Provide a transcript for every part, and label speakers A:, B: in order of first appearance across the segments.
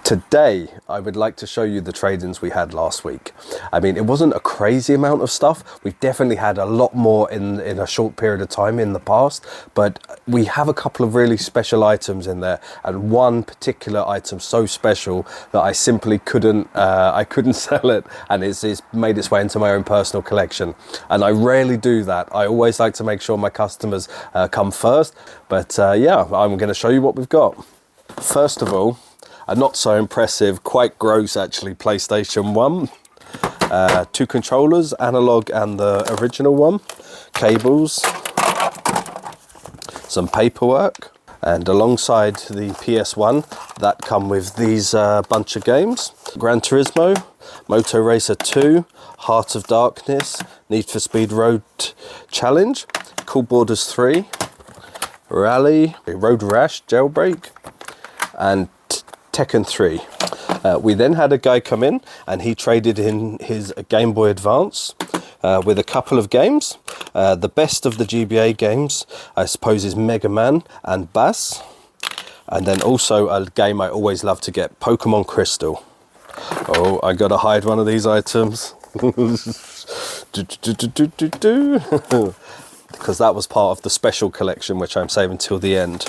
A: Today, I would like to show you the trade-ins we had last week. I mean, it wasn't a crazy amount of stuff. We've definitely had a lot more in a short period of time in the past, but we have a couple of really special items in there, and one particular item so special that I simply couldn't sell it, and it's made its way into my own personal collection. And I rarely do that. I always like to make sure my customers come first, but yeah, I'm going to show you what we've got. First of all, a not so impressive, quite gross actually, PlayStation 1. 2 controllers, analog and the original one. Cables. Some paperwork. And alongside the PS1, that come with these bunch of games. Gran Turismo, Moto Racer 2, Heart of Darkness, Need for Speed Road Challenge, Cool Borders 3, Rally, Road Rash Jailbreak, and Tekken 3. We then had a guy come in and he traded in his Game Boy Advance with a couple of games. The best of the GBA games, I suppose, is Mega Man and Bass. And then also a game I always love to get, Pokemon Crystal. Oh, I gotta hide one of these items. Because that was part of the special collection, which I'm saving till the end.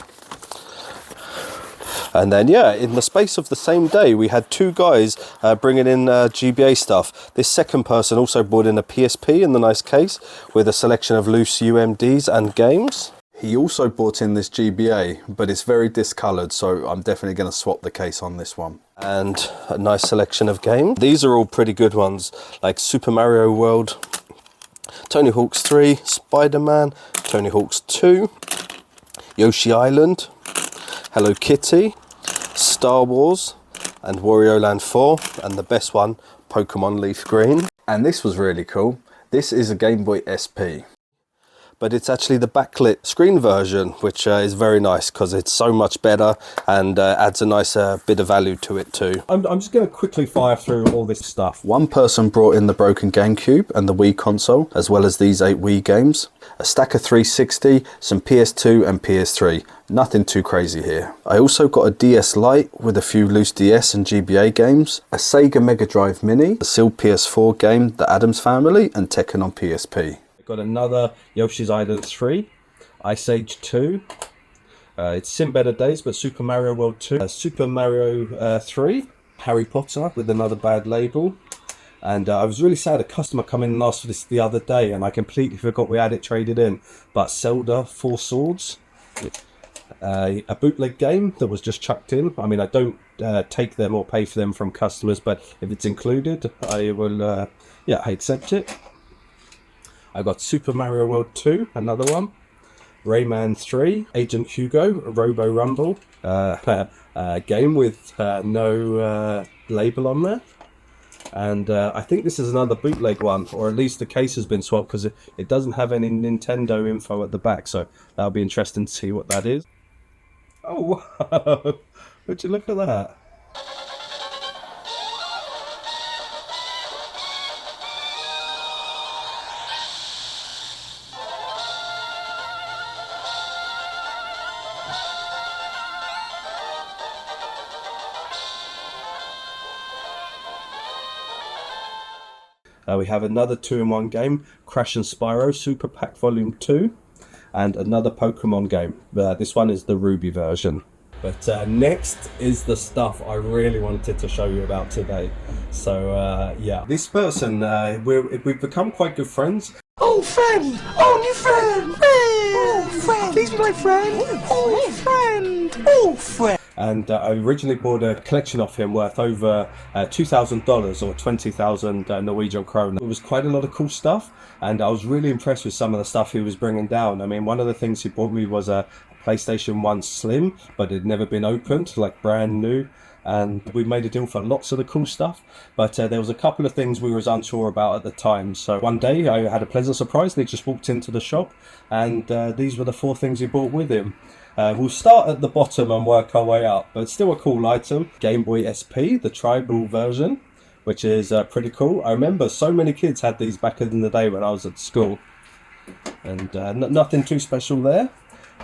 A: And then, yeah, in the space of the same day, we had 2 guys bringing in GBA stuff. This second person also brought in a PSP in the nice case with a selection of loose UMDs and games. He also brought in this GBA, but it's very discoloured, so I'm definitely going to swap the case on this one. And a nice selection of games. These are all pretty good ones, like Super Mario World, Tony Hawk's 3, Spider-Man, Tony Hawk's 2, Yoshi Island, Hello Kitty, Star Wars, and Wario Land 4, and the best one, Pokemon Leaf Green. And this was really cool. This is a Game Boy SP, but it's actually the backlit screen version, which is very nice because it's so much better and adds a nice bit of value to it too. I'm just going to quickly fire through all this stuff. One person brought in the broken GameCube and the Wii console, as well as these 8 Wii games, a stack of 360, some PS2 and PS3. Nothing too crazy here. I also got a DS Lite with a few loose DS and GBA games, a Sega Mega Drive Mini, a sealed PS4 game, The Addams Family, and Tekken on PSP. Got another Yoshi's Island 3, Ice Age 2, it's Sim Better Days, but Super Mario World 2, Super Mario 3, Harry Potter with another bad label. And I was really sad, a customer come in and asked for this the other day and I completely forgot we had it traded in. But Zelda 4 Swords, a bootleg game that was just chucked in. I mean, I don't take them or pay for them from customers, but if it's included, I will, yeah, I accept it. I got Super Mario World 2, another one, Rayman 3, Agent Hugo, Robo Rumble, game with no label on there. And I think this is another bootleg one, or at least the case has been swapped because it doesn't have any Nintendo info at the back, so that'll be interesting to see what that is. Oh, wow. Would you look at that? We have another 2-in-1 game, Crash and Spyro Super Pack Volume 2, and another Pokemon game. This one is the Ruby version. But next is the stuff I really wanted to show you about today. So yeah, this person, we've become quite good friends.
B: Oh, friend! Oh, new friend! Oh, friend! Please be my friend! Oh, friend! Oh, friend!
A: And I originally bought a collection off him worth over $2,000 or 20,000 Norwegian krone. It was quite a lot of cool stuff, and I was really impressed with some of the stuff he was bringing down. I mean, one of the things he bought me was a PlayStation 1 Slim, but it had never been opened, like brand new. And we made a deal for lots of the cool stuff, but there was a couple of things we were unsure about at the time. So one day I had a pleasant surprise, and he just walked into the shop, and these were the 4 things he brought with him. We'll start at the bottom and work our way up, but it's still a cool item. Game Boy SP, the tribal version, which is pretty cool. I remember so many kids had these back in the day when I was at school, and nothing too special there.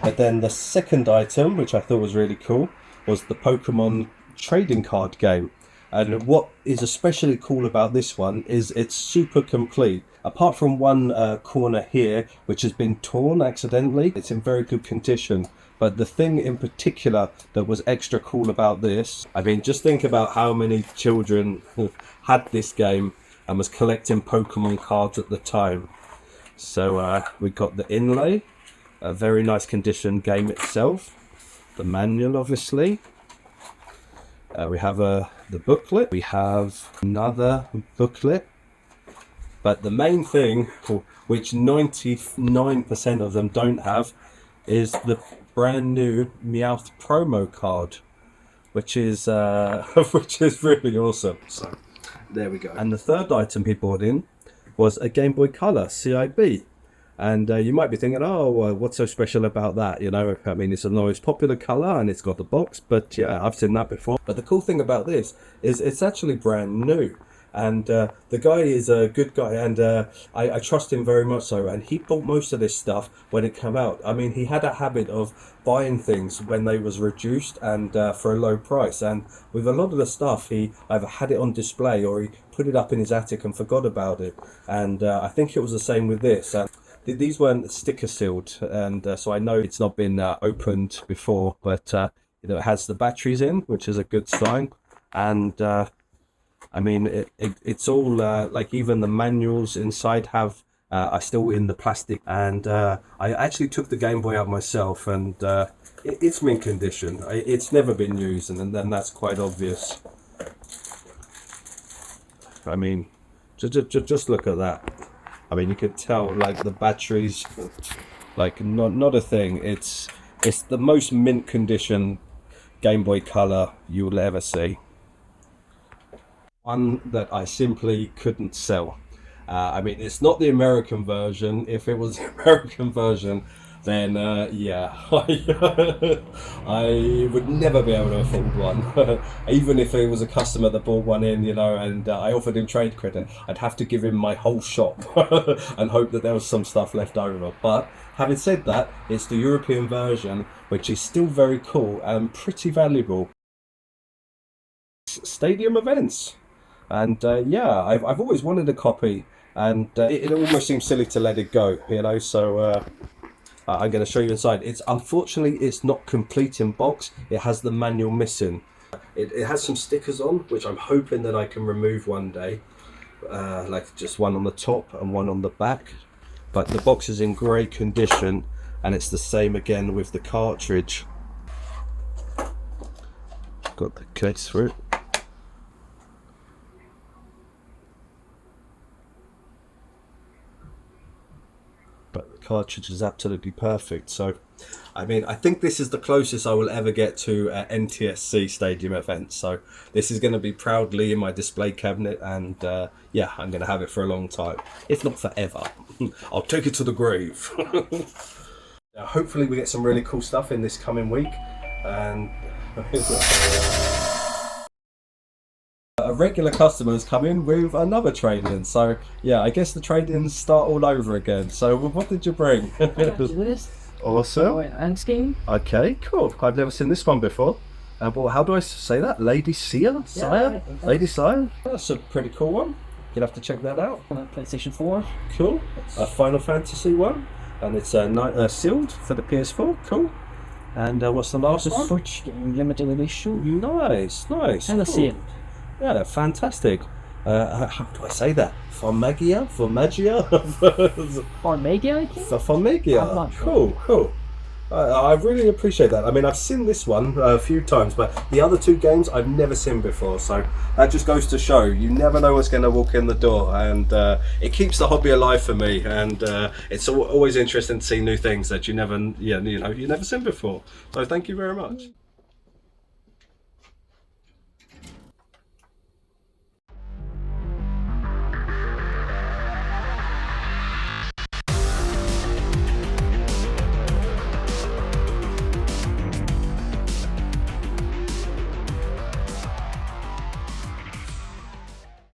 A: But then the second item, which I thought was really cool, was the Pokemon trading card game. And what is especially cool about this one is it's super complete. Apart from one corner here, which has been torn accidentally, it's in very good condition. But the thing in particular that was extra cool about this, I mean, just think about how many children had this game and was collecting Pokemon cards at the time. So we got the inlay, a very nice condition game itself, the manual obviously. We have the booklet, we have another booklet, but the main thing, which 99% of them don't have, is the brand new Meowth promo card, which is really awesome. So there we go. And the third item he brought in was a Game Boy Color CIB. And you might be thinking, oh, well, what's so special about that? You know, I mean, it's the most popular color and it's got the box, but yeah, I've seen that before. But the cool thing about this is it's actually brand new. And the guy is a good guy, and I trust him very much so. And he bought most of this stuff when it came out. I mean, he had a habit of buying things when they was reduced and for a low price. And with a lot of the stuff, he either had it on display or he put it up in his attic and forgot about it. And I think it was the same with this. These weren't sticker sealed, and so I know it's not been opened before, but you know, it has the batteries in, which is a good sign. And I mean, it's all like even the manuals inside have are still in the plastic. And I actually took the Game Boy out myself, and it's mint condition. It's never been used, and then that's quite obvious. I mean, just look at that. I mean, you could tell, like, the batteries, like, not a thing. It's the most mint condition Game Boy Color you will ever see. One that I simply couldn't sell. I mean, it's not the American version. If it was the American version, then yeah, I would never be able to afford one. Even if it was a customer that bought one in, you know, and I offered him trade credit, I'd have to give him my whole shop and hope that there was some stuff left over. But having said that, it's the European version, which is still very cool and pretty valuable. Stadium events. And yeah, I've always wanted a copy, and it almost seems silly to let it go, you know, so I'm going to show you inside. Unfortunately, it's not complete in box. It has the manual missing. It has some stickers on, which I'm hoping that I can remove one day, like just one on the top and one on the back. But the box is in great condition, and it's the same again with the cartridge. Got the case for it. But the cartridge is absolutely perfect. So, I mean, I think this is the closest I will ever get to NTSC Stadium events. So this is going to be proudly in my display cabinet, and yeah, I'm going to have it for a long time, if not forever. I'll take it to the grave. Hopefully we get some really cool stuff in this coming week, and a regular customer has come in with another trade-in, so yeah, I guess the trade-ins start all over again. So what did you bring? Awesome.
C: Landscape.
A: Okay, cool. I've never seen this one before. Well, how do I say that? Lady Seer? Sire?
C: Yeah,
A: Lady Sire? That's a pretty cool one. You'll have to check that out.
C: PlayStation 4.
A: Cool. A Final Fantasy one, and it's sealed for the PS4. Cool. And what's the last one?
C: Switch limited edition.
A: Nice, nice.
C: And a
A: cool.
C: seal.
A: Yeah, fantastic. How do I say that? Formagia? Formagia?
C: Formagia, I think?
A: Formagia.
C: I'm not sure.
A: Cool, cool. I really appreciate that. I mean, I've seen this one a few times, but the other two games I've never seen before. So that just goes to show you never know what's going to walk in the door, and it keeps the hobby alive for me. And it's always interesting to see new things that you never seen before. So thank you very much.